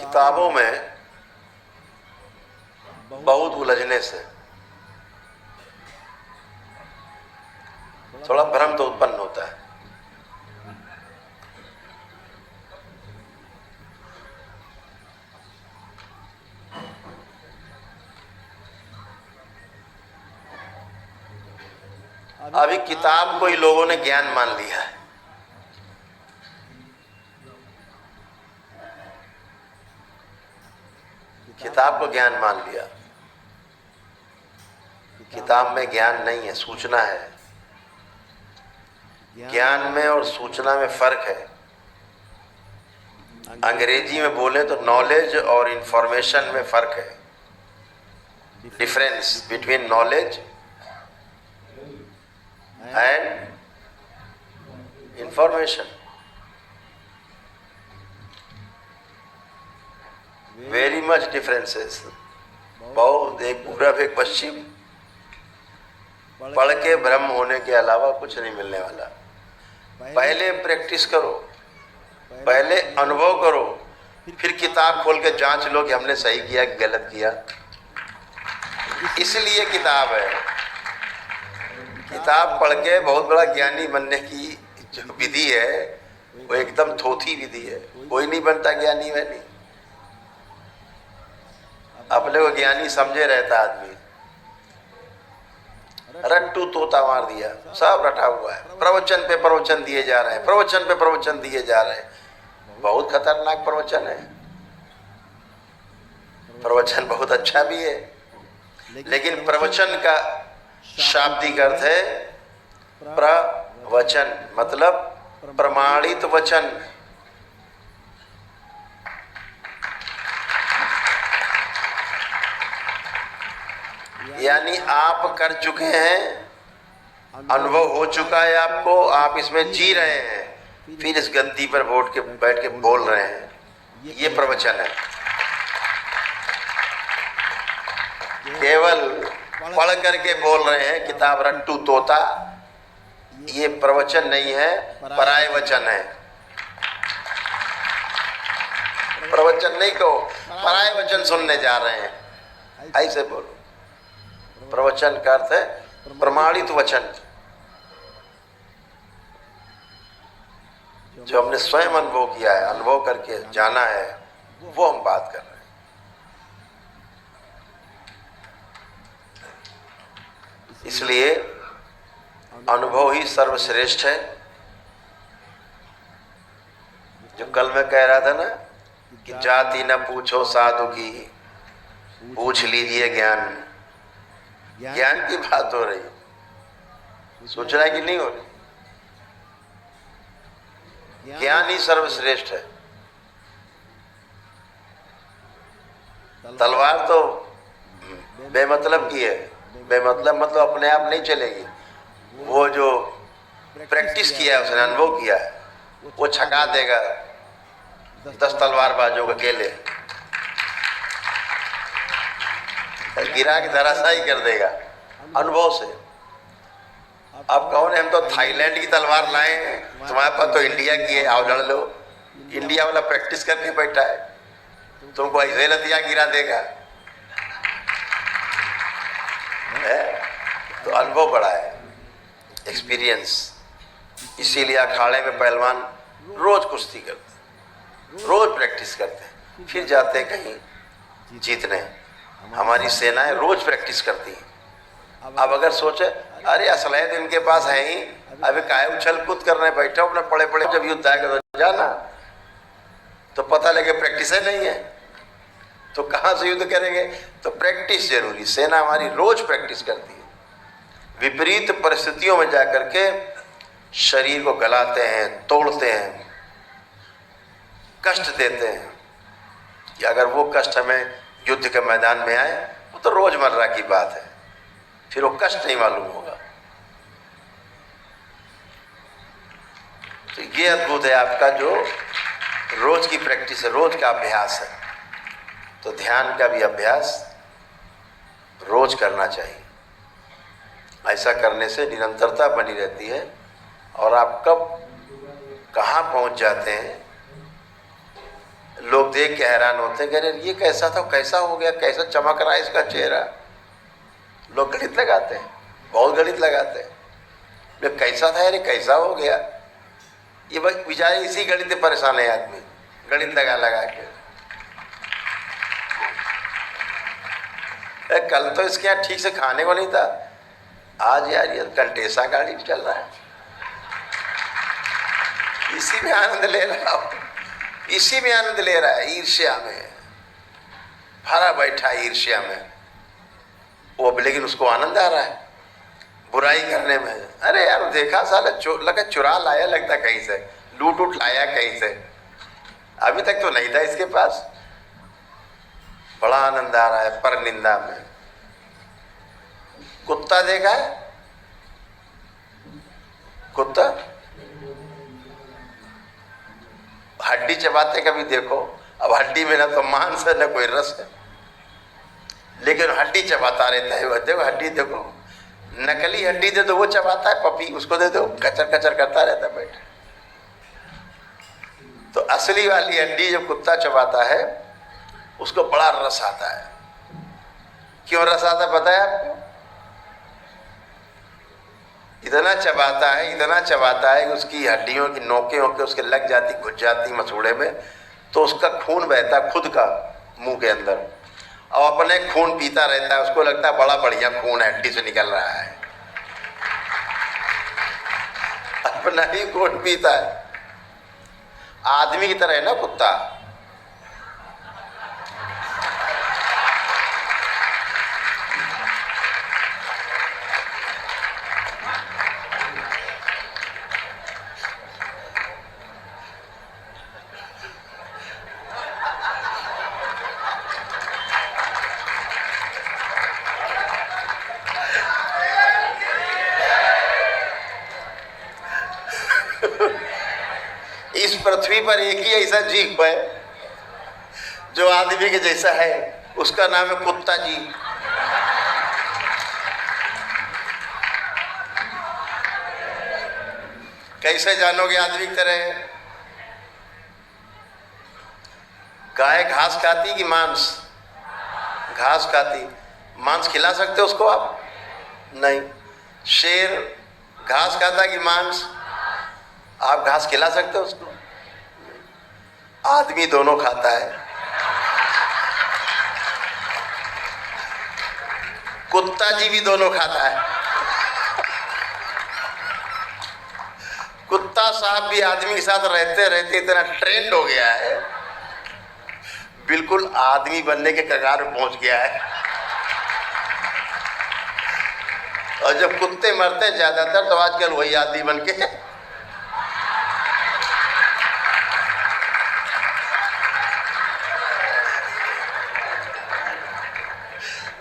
किताबों में बहुत उलझने से थोड़ा भ्रम तो उत्पन्न होता है। अभी किताब को ही लोगों ने ज्ञान मान लिया है। किताब को ज्ञान मान लिया। किताब में ज्ञान नहीं है, सूचना है। ज्ञान में और सूचना में फर्क है। अंग्रेजी में बोले तो नॉलेज और इंफॉर्मेशन में फर्क है। Difference between knowledge and information. Very much differences. बहुत, एक पूरब एक पश्चिम। पढ़ के भ्रम होने के अलावा कुछ नहीं मिलने वाला। पहले प्रैक्टिस करो, पहले अनुभव करो, फिर किताब खोल के जांच लो कि हमने सही किया कि गलत किया। इसलिए किताब है। किताब पढ़ के बहुत बड़ा ज्ञानी बनने की जो विधि है वो एकदम थोथी विधि है। कोई नहीं बनता ज्ञानी वैनी। अपने को ज्ञानी समझे रहता आदमी। रट्टू तोता मार दिया, सब रटा हुआ है। प्रवचन पे प्रवचन दिए जा रहे हैं, प्रवचन पे प्रवचन दिए जा रहे हैं। बहुत खतरनाक प्रवचन है। प्रवचन बहुत अच्छा भी है, लेकिन प्रवचन का शाब्दिक अर्थ है प्रवचन, मतलब प्रमाणित वचन। यानी आप कर चुके हैं, अनुभव हो चुका है आपको, आप इसमें जी रहे हैं, फिर इस गद्दी पर बैठ के बोल रहे हैं। ये प्रवचन है। केवल पढ़ करके बोल रहे हैं, किताब रट्टू तोता, ये प्रवचन नहीं है, पराय वचन है। प्रवचन नहीं कहो, पराय वचन सुनने जा रहे हैं, ऐसे बोलो। प्रवचन का अर्थ है प्रमाणित वचन, जो हमने स्वयं अनुभव किया है, अनुभव करके जाना है, वो हम बात कर रहे हैं। इसलिए अनुभव ही सर्वश्रेष्ठ है। जो कल मैं कह रहा था ना कि जाति न पूछो साधु की, पूछ लीजिए ज्ञान। ज्ञान की बात हो रही, सोच रहा है कि नहीं हो रही? ज्ञान ही सर्वश्रेष्ठ है। तलवार तो बेमतलब की है। बेमतलब मतलब अपने आप नहीं चलेगी। वो जो प्रैक्टिस किया है, उसने अनुभव किया है, वो छका देगा 10 तलवारबाजों को अकेले, गिरा के धराशायी कर देगा अनुभव से। अब कौन है, हम तो थाईलैंड की तलवार लाए हैं, तुम्हारे पास तो इंडिया की है, आओ लड़ लो। इंडिया वाला प्रैक्टिस करके बैठा है, तुमको ऐसे लतिया गिरा देगा। तो अनुभव बड़ा है, एक्सपीरियंस। इसीलिए अखाड़े में पहलवान रोज कुश्ती करते, रोज प्रैक्टिस करते, फिर जाते कहीं जीतने। हमारी सेनाएं रोज प्रैक्टिस करती हैं। अब अगर सोचे अरे असलहत इनके पास है ही, अभी काहे उछल कूद करने बैठे अपने पड़े पड़े, जब युद्ध आएगा तो जाना। तो पता लगे प्रैक्टिस है नहीं है, तो कहाँ से युद्ध करेंगे? तो प्रैक्टिस जरूरी। सेना हमारी रोज प्रैक्टिस करती है। विपरीत परिस्थितियों में जाकर के शरीर को गलाते हैं, तोड़ते हैं, कष्ट देते हैं। कि अगर वो कष्ट हमें युद्ध के मैदान में आए, वो तो रोजमर्रा की बात है, फिर वो कष्ट नहीं मालूम होगा। तो ये अद्भुत है आपका जो रोज की प्रैक्टिस है, रोज का अभ्यास है। तो ध्यान का भी अभ्यास रोज करना चाहिए। ऐसा करने से निरंतरता बनी रहती है और आप कब कहाँ पहुँच जाते हैं लोग देख के हैरान होते हैं, कह रहे ये कैसा था, कैसा हो गया, कैसा चमक रहा है इसका चेहरा। लोग गणित लगाते हैं, बहुत गणित लगाते हैं, ये कैसा था, अरे कैसा हो गया। ये बेचारे इसी गणित से परेशान है आदमी, गणित लगा लगा के। कल तो इसके यहाँ ठीक से खाने को नहीं था, आज यार ये कंटेसा गाड़ी चल रहा है, इसी में आनंद ले रहा हूँ, इसी में आनंद ले रहा है, ईर्ष्या में भरा बैठा, ईर्ष्या में वो, लेकिन उसको आनंद आ रहा है बुराई करने में। अरे यार देखा साला लगा चुरा लाया, लगता कहीं से लूट उठ लाया कहीं से, अभी तक तो नहीं था इसके पास, बड़ा आनंद आ रहा है पर निंदा में। कुत्ता देखा है, कुत्ता हड्डी चबाते कभी देखो, अब हड्डी में ना तो मांस है ना कोई रस है, लेकिन हड्डी चबाता रहता है। देखो हड्डी देखो, नकली हड्डी दे दो वो चबाता है, पपी उसको दे दो कचर कचर करता रहता है बैठा। तो असली वाली हड्डी जो कुत्ता चबाता है उसको बड़ा रस आता है। क्यों रस आता पता है आपको? इतना चबाता है, इतना चबाता है कि उसकी हड्डियों की नोकें होके उसके लग जाती, घुस जाती मसूड़े में, तो उसका खून बहता खुद का मुंह के अंदर, और अपने खून पीता रहता है, उसको लगता है बड़ा बढ़िया खून हड्डी से निकल रहा है, अपना ही खून पीता है। आदमी की तरह है ना कुत्ता, इस पृथ्वी पर एक ही ऐसा जीव है जो आदमी के जैसा है, उसका नाम है कुत्ता जी। कैसे जानोगे आदमी की तरह है? गाय घास खाती कि मांस? घास खाती, मांस खिला सकते हो उसको आप? नहीं। शेर घास खाता कि मांस? आप घास खिला सकते हो उसको? आदमी दोनों खाता है। कुत्ता जी भी दोनों खाता है। कुत्ता साहब भी आदमी के साथ रहते रहते इतना ट्रेंड हो गया है, बिल्कुल आदमी बनने के कगार में पहुंच गया है। और जब कुत्ते मरते हैं ज्यादातर, तो आजकल वही आदमी बन के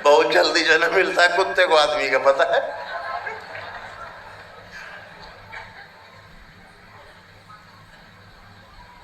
बहुत जल्दी जन्म मिलता है कुत्ते को आदमी का, पता है।